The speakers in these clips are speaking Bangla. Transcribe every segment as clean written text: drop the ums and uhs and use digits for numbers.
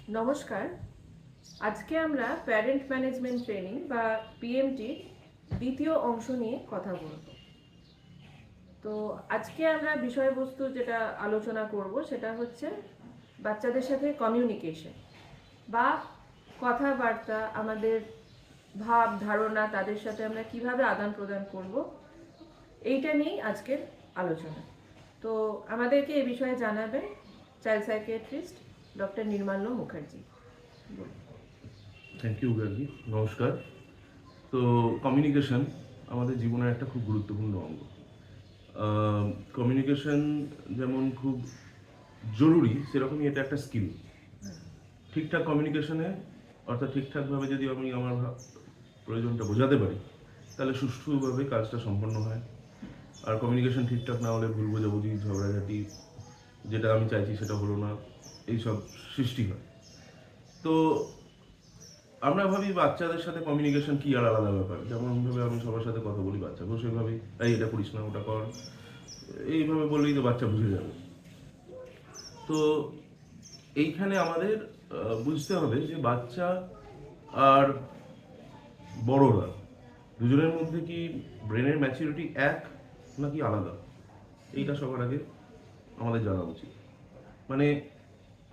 নমস্কার। আজকে আমরা প্যারেন্ট ম্যানেজমেন্ট ট্রেনিং বা পিএমটির দ্বিতীয় অংশ নিয়ে কথা বলব। তো আজকে আমরা বিষয়বস্তু যেটা আলোচনা করব সেটা হচ্ছে বাচ্চাদের সাথে কমিউনিকেশন বা কথাবার্তা, আমাদের ভাব ধারণা তাদের সাথে আমরা কিভাবে আদান প্রদান করব, এইটা নিয়েই আজকের আলোচনা। তো আমাদেরকে এই বিষয়ে জানাবেন child psychiatrist doctor Nirmalya Mukherjee. Thank you Gargi. নমস্কার। তো কমিউনিকেশন আমাদের জীবনের একটা খুব গুরুত্বপূর্ণ অঙ্গ। কমিউনিকেশন যেমন খুব জরুরি, সেরকমই এটা একটা স্কিল। ঠিকঠাক কমিউনিকেশনে, অর্থাৎ ঠিকঠাকভাবে যদি আমি আমার প্রয়োজনটা বোঝাতে পারি, তাহলে সুষ্ঠুভাবে কাজটা সম্পন্ন হয়। আর কমিউনিকেশন ঠিকঠাক না হলে ভুল বোঝাবুঝি, ঝগড়াঝাটি, যেটা আমি চাইছি সেটা হলো না, এইসব সৃষ্টি হয়। তো আমরা ভাবি বাচ্চাদের সাথে কমিউনিকেশন কি আর আলাদা ব্যাপার, যেমনভাবে আমি সবার সাথে কথা বলি বাচ্চাকেও সেভাবেই, এই এটা করিস না, ওটা কর, এইভাবে বললেই তো বাচ্চা বুঝে যাবে। তো এইখানে আমাদের বুঝতে হবে যে বাচ্চা আর বড়রা দুজনের মধ্যে কি ব্রেনের ম্যাচুরিটি এক নাকি আলাদা, এইটা সবার আগে আমাদের জানা উচিত। মানে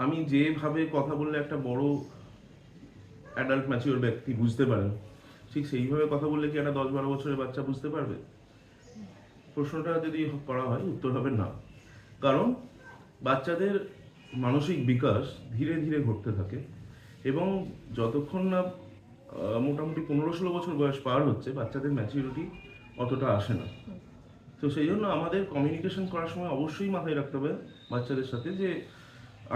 আমি যেভাবে কথা বললে একটা বড় অ্যাডাল্ট ম্যাচিওর ব্যক্তি বুঝতে পারেন, ঠিক সেইভাবে কথা বললে কি একটা 10-12 বছরের বাচ্চা বুঝতে পারবে? প্রশ্নটা যদি করা হয়, উত্তর হবে না। কারণ বাচ্চাদের মানসিক বিকাশ ধীরে ধীরে ঘটতে থাকে এবং যতক্ষণ না মোটামুটি 15-16 বছর বয়স পার হচ্ছে, বাচ্চাদের ম্যাচিউরিটি অতটা আসে না। তো সেই জন্য আমাদের কমিউনিকেশন করার সময় অবশ্যই মাথায় রাখতে হবে বাচ্চাদের সাথে যে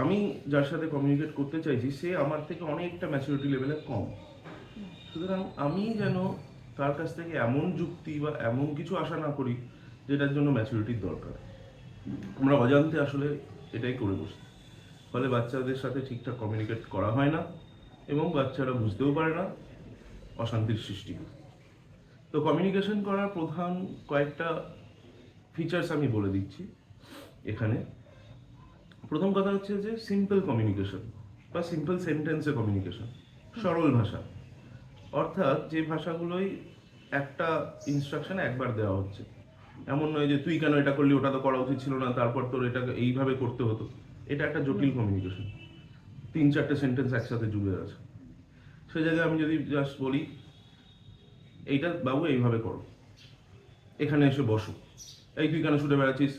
আমি যার সাথে কমিউনিকেট করতে চাইছি সে আমার থেকে অনেকটা ম্যাচুরিটি লেভেলে কম। সুতরাং আমি যেন তার কাছ থেকে এমন যুক্তি বা এমন কিছু আশা না করি যেটার জন্য ম্যাচুরিটির দরকার। আমরা অজান্তে আসলে এটাই করে বসি, ফলে বাচ্চাদের সাথে ঠিকঠাক কমিউনিকেট করা হয় না এবং বাচ্চারা বুঝতেও পারে না, অশান্তির সৃষ্টি হয়। তো কমিউনিকেশন করার প্রধান কয়েকটা ফিচার্স আমি বলে দিচ্ছি এখানে। প্রথম কথা হচ্ছে যে সিম্পল কমিউনিকেশন বা সিম্পল সেন্টেন্সে কমিউনিকেশন, সরল ভাষা। অর্থাৎ যে ভাষাগুলোই একটা ইনস্ট্রাকশন একবার দেওয়া হচ্ছে, এমন নয় যে তুই কেন এটা করলি, ওটা তো করা উচিত ছিল না, তারপর তোর এটা এইভাবে করতে হতো। এটা একটা জটিল কমিউনিকেশন, 3-4টে সেন্টেন্স একসাথে জুড়ে আছে। সে জায়গায় আমি যদি জাস্ট বলি এইটা বাবু এইভাবে করো, এখানে এসে বসো, এই তুই কেন ছুটে বেড়াচ্ছিস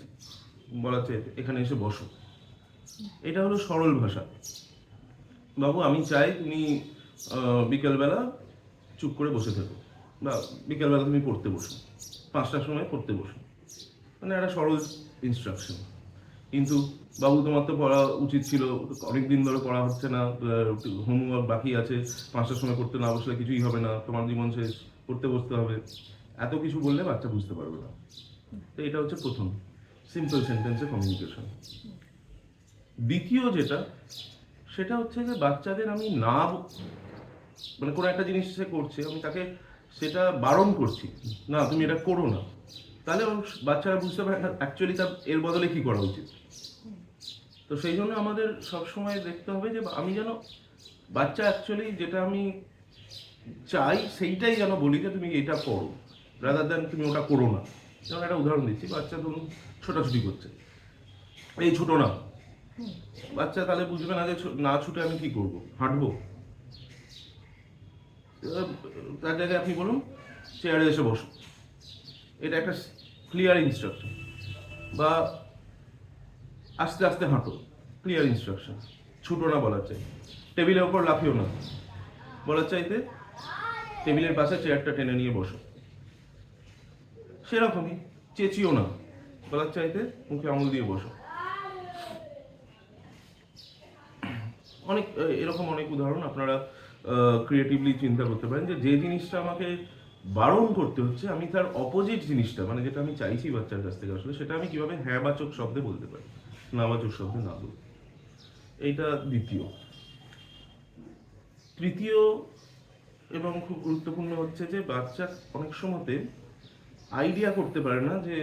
বলা চাইতে এখানে এসে বসো, এটা হলো সরল ভাষা। বাবু আমি চাই তুমি বিকেলবেলা চুপ করে বসে থাকো, বা বিকেলবেলা তুমি পড়তে বসো, 5টার সময় পড়তে বসো, মানে একটা সরল ইনস্ট্রাকশন। কিন্তু বাবু তোমার তো পড়া উচিত ছিল, অনেকদিন ধরে পড়া হচ্ছে না, হোমওয়ার্ক বাকি আছে, 5টার সময় পড়তে না বসলে কিছুই হবে না, তোমার জীবন শেষ, পড়তে বসতে হবে, এত কিছু বললে বাচ্চা বুঝতে পারবে না। তো এটা হচ্ছে প্রথম সিম্পল সেন্টেন্সে কমিউনিকেশন। দ্বিতীয় যেটা, সেটা হচ্ছে যে বাচ্চাদের আমি না, মানে কোনো একটা জিনিস সে করছে, আমি তাকে সেটা বারণ করছি, না তুমি এটা করো না, তাহলে বাচ্চারা বুঝতে পারে না অ্যাকচুয়ালি তার এর বদলে কি করা উচিত। তো সেই জন্য আমাদের সবসময় দেখতে হবে যে আমি যেন বাচ্চা অ্যাকচুয়ালি যেটা আমি চাই সেইটাই যেন বলি যে তুমি এটা করো, রাদার দ্যান তুমি ওটা করো না। যেমন একটা উদাহরণ দিচ্ছি, বাচ্চা ধরুন ছোটাছুটি করছে, এই ছুটো না, বাচ্চা তাহলে বুঝবে না যে না ছুটে আমি কি করবো, হাঁটবো। তার জায়গায় আপনি বলুন চেয়ারে এসে বসো, এটা একটা ক্লিয়ার ইনস্ট্রাকশন। বা আস্তে আস্তে হাঁটো, ক্লিয়ার ইনস্ট্রাকশন। ছুটো না বলার চাই, টেবিলের ওপর লাফিও না বলার চাইতে টেবিলের পাশে চেয়ারটা টেনে নিয়ে বসো। সেরকমই চেঁচিও না বলার চাইতে মুখে আঙুল দিয়ে বসো। অনেক এরকম অনেক উদাহরণ আপনারা ক্রিয়েটিভলি চিন্তা করতে পারেন যে যে জিনিসটা আমাকে বারণ করতে হচ্ছে আমি তার অপোজিট জিনিসটা, মানে যেটা আমি চাইছি বাচ্চার কাছ থেকে আসলে, সেটা আমি কিভাবে হ্যাঁ বাচক শব্দে বলতে পারি, না বাচক শব্দে না বলতে। এইটা দ্বিতীয়। তৃতীয় এবং খুব গুরুত্বপূর্ণ হচ্ছে যে বাচ্চা অনেক সময়তে আইডিয়া করতে পারে না যে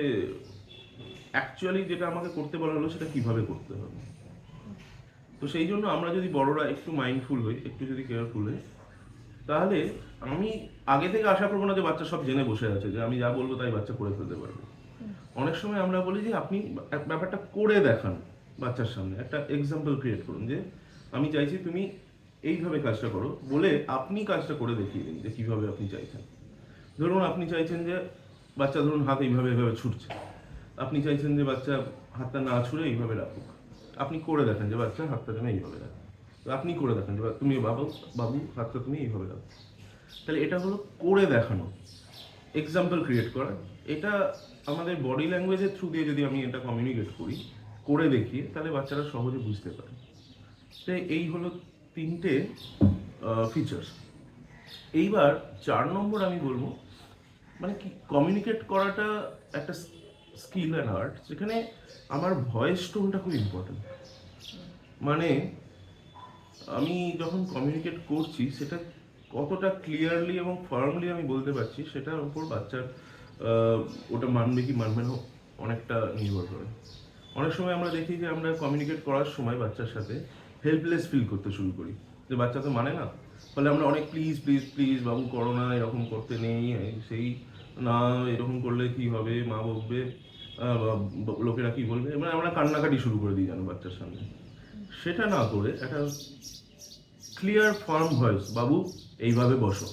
অ্যাকচুয়ালি যেটা আমাকে করতে বলা হলো সেটা কিভাবে করতে হবে। তো তো সেই জন্য আমরা যদি বড়রা একটু মাইন্ডফুল হই, একটু যদি কেয়ারফুল হই, তাহলে আমি আগে থেকে আশা করবো না যে বাচ্চা সব জেনে বসে আছে, যে আমি যা বলবো তাই বাচ্চা করে ফেলতে পারবে। অনেক সময় আমরা বলি যে আপনি ব্যাপারটা করে দেখান, বাচ্চার সামনে একটা এক্সাম্পল ক্রিয়েট করুন, যে আমি চাইছি তুমি এইভাবে কাজটা করো, বলে আপনি কাজটা করে দেখিয়ে দিন যে কীভাবে আপনি চাইছেন। ধরুন আপনি চাইছেন যে বাচ্চা ধরুন হাত এইভাবে এইভাবে ছুটছে, আপনি চাইছেন যে বাচ্চা হাতটা না ছুঁড়ে এইভাবে রাখুক, আপনি করে দেখেন যে বাচ্চা হাতটা যেন এইভাবে রাখে, তো আপনি করে দেখেন যে তুমি বাবু হাতটা তুমি এইভাবে রাখো। তাহলে এটা হলো করে দেখানো, এক্সাম্পল ক্রিয়েট করা। এটা আমাদের বডি ল্যাঙ্গুয়েজের থ্রু দিয়ে যদি আমি এটা কমিউনিকেট করি, করে দেখিয়ে, তাহলে বাচ্চারা সহজে বুঝতে পারে। তো এই হলো 3টে ফিচার্স। এইবার 4 নম্বর আমি বলবো, মানে কি কমিউনিকেট করাটা একটা স্কিল অ্যান্ড আর্ট, যেখানে আমার ভয়েস টোনটা খুব ইম্পর্টেন্ট। মানে আমি যখন কমিউনিকেট করছি সেটা কতটা ক্লিয়ারলি এবং ফার্মলি আমি বলতে পারছি, সেটার উপর বাচ্চার ওটা মানবে কি মানবে না অনেকটা নির্ভর করে। অনেক সময় আমরা দেখি যে আমরা কমিউনিকেট করার সময় বাচ্চার সাথে হেল্পলেস ফিল করতে শুরু করি, যে বাচ্চা তো মানে না, ফলে আমরা অনেক প্লিজ প্লিজ প্লিজ বাবু করো না, এরকম করতে নেই, সেই না এরকম করলে কি হবে, মা বকবে, লোকেরা কি বলবে, মানে আমরা কান্নাকাটি শুরু করে দিই জানো বাচ্চার সামনে। সেটা না করে একটা ক্লিয়ার ফার্ম ভয়েস, বাবু এইভাবে বসো,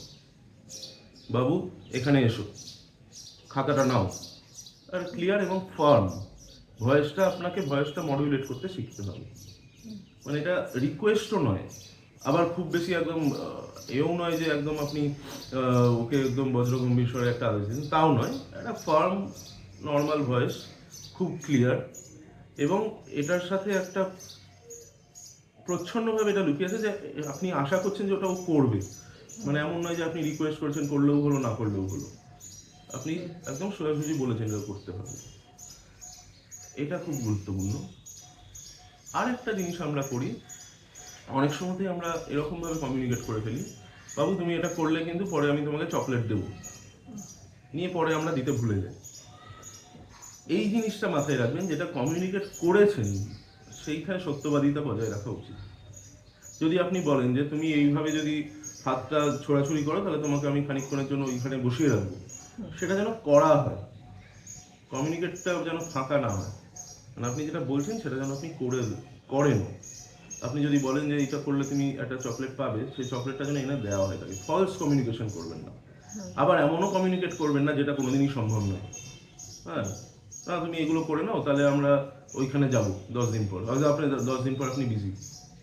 বাবু এখানে এসো, খাতাটা নাও, আর ক্লিয়ার এবং ফার্ম ভয়েসটা, আপনাকে ভয়েসটা মডুলেট করতে শিখতে হবে। মানে এটা রিকোয়েস্টও নয়, আবার খুব বেশি একদম এও নয় যে একদম আপনি ওকে একদম বজ্রগম্ভীর স্বরে একটা আদেশ দিন, তাও নয়, একটা ফার্ম নর্মাল ভয়েস, খুব ক্লিয়ার। এবং এটার সাথে একটা প্রচ্ছন্নভাবে এটা লুকিয়ে আছে যে আপনি আশা করছেন যে ওটা ও করবে। মানে এমন নয় যে আপনি রিকোয়েস্ট করছেন, করলেও হলো না করলেও হলো, আপনি একদম সোজাসুজি বলেছেন এটা করতে হবে। এটা খুব গুরুত্বপূর্ণ। আর একটা জিনিস আমরা করি, অনেক সময়তেই আমরা এরকমভাবে কমিউনিকেট করে ফেলি, বাবু তুমি এটা করলে কিন্তু পরে আমি তোমাকে চকলেট দেবো, নিয়ে পরে আমরা দিতে ভুলে যাই। এই জিনিসটা মাথায় রাখবেন, যেটা কমিউনিকেট করেছেন সেইখানে সত্যবাদিতা বজায় রাখা উচিত। যদি আপনি বলেন যে তুমি এইভাবে যদি হাতটা ছোড়াছুড়ি করো, তাহলে তোমাকে আমি খানিকক্ষণের জন্য ওইখানে বসিয়ে রাখবো, সেটা যেন করা হয়, কমিউনিকেটটা যেন ফাঁকা না হয়। মানে আপনি যেটা বলছেন সেটা যেন আপনি করেন। আপনি যদি বলেন যে এটা করলে তুমি একটা চকলেট পাবে, সেই চকলেটটা যেন এনে দেওয়া হয় তাকে। ফলস কমিউনিকেশন করবেন না। আবার এমনও কমিউনিকেট করবেন না যেটা কোনোদিনই সম্ভব নয়। হ্যাঁ, না তুমি এগুলো করে নাও, তাহলে আমরা ওইখানে যাব 10 দিন পর, হয়তো আপনি 10 দিন পর আপনি বিজি,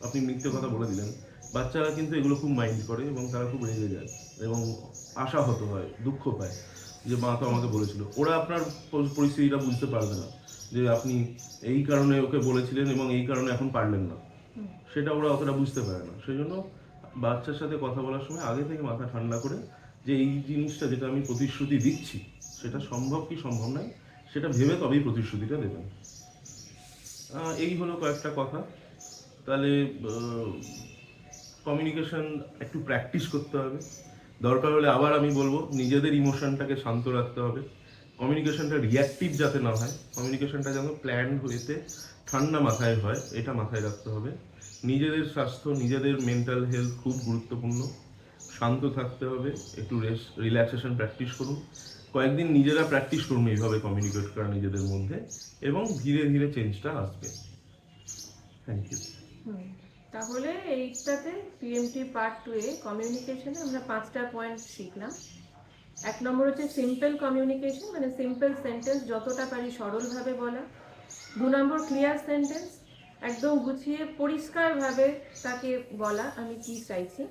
আপনি মিথ্যে কথা বলে দিলেন। বাচ্চারা কিন্তু এগুলো খুব মাইন্ড করে এবং তারা খুব রেগে যায় এবং আশাহত হয়, দুঃখ পায় যে মা তো আমাকে বলেছিল। ওরা আপনার পরিস্থিতিটা বুঝতে পারবে না, যে আপনি এই কারণে ওকে বলেছিলেন এবং এই কারণে এখন পারলেন না, সেটা ওরা অতটা বুঝতে পারে না। সেই জন্য বাচ্চার সাথে কথা বলার সময় আগে থেকে মাথা ঠান্ডা করে, যে এই জিনিসটা যেটা আমি প্রতিশ্রুতি দিচ্ছি সেটা সম্ভব কি সম্ভব নয় সেটা ভেবে তবেই প্রতিশ্রুতিটা দেবেন। এই হলো কয়েকটা কথা। তাহলে কমিউনিকেশন একটু প্র্যাকটিস করতে হবে, দরকার হলে আবার আমি বলবো নিজেদের ইমোশনটাকে শান্ত রাখতে হবে। কমিউনিকেশনটা রিঅ্যাক্টিভ যাতে না হয়, কমিউনিকেশনটা যেন প্ল্যান্ড হয়েতে ঠান্ডা মাথায় হয়, এটা মাথায় রাখতে হবে। নিজেদের স্বাস্থ্য, নিজেদের মেন্টাল হেলথ খুব গুরুত্বপূর্ণ, শান্ত থাকতে হবে, একটু রিল্যাক্সেশন প্র্যাকটিস করুন, কয়েকদিন নিজেরা প্র্যাকটিস করুন এইভাবে কমিউনিকেট করা নিজেদের মধ্যে, এবং ধীরে ধীরে চেঞ্জটা আসবে। Thank you. তাহলে এইটাতে পিএমটি পার্ট 2 এ কমিউনিকেশনে আমরা 5টা পয়েন্ট শিখলাম। 1 নম্বর হচ্ছে সিম্পল কমিউনিকেশন, মানে সিম্পল সেন্টেন্স যতটা পারি সরলভাবে বলা। 2 নম্বর ক্লিয়ার সেন্টেন্স, একদম গুছিয়ে পরিষ্কারভাবে তাকে বলা আমি কি চাইছি।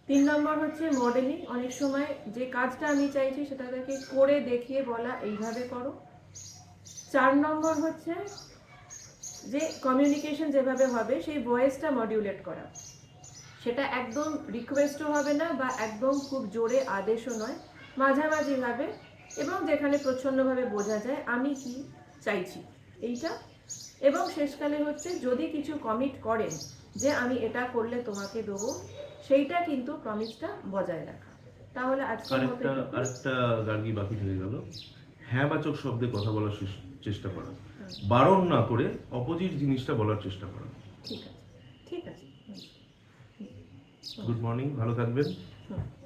3 নম্বর হচ্ছে মডেলিং, অনেক সময় যে কাজটা আমি চাইছি সেটা তাকে করে দেখিয়ে বলা এইভাবে করো। 4 নম্বর হচ্ছে যে কমিউনিকেশন যেভাবে হবে সেই ভয়েসটা মডিউলেট করা, সেটা একদম রিকোয়েস্টও হবে না বা একদম খুব জোরে আদেশও নয়, মাঝামাঝিভাবে, এবং যেখানে প্রচ্ছন্নভাবে বোঝা যায় আমি কি চাইছি এইটা। এবং শেষকালে হচ্ছে যদি কিছু কমিট করেন যে আমি এটা করলে তোমাকে দেবো, সেইটা কিন্তু প্রমিসটা বজায় রাখা। তাহলে আজকের মতো আরেকটা গার্গী বাকি থেকে গেল, হ্যাঁ বাচক শব্দে কথা বলার চেষ্টা করা, বারণ না করে অপোজিট জিনিসটা বলার চেষ্টা করা। ঠিক আছে। গুড মর্নিং, ভালো থাকবেন। হুম।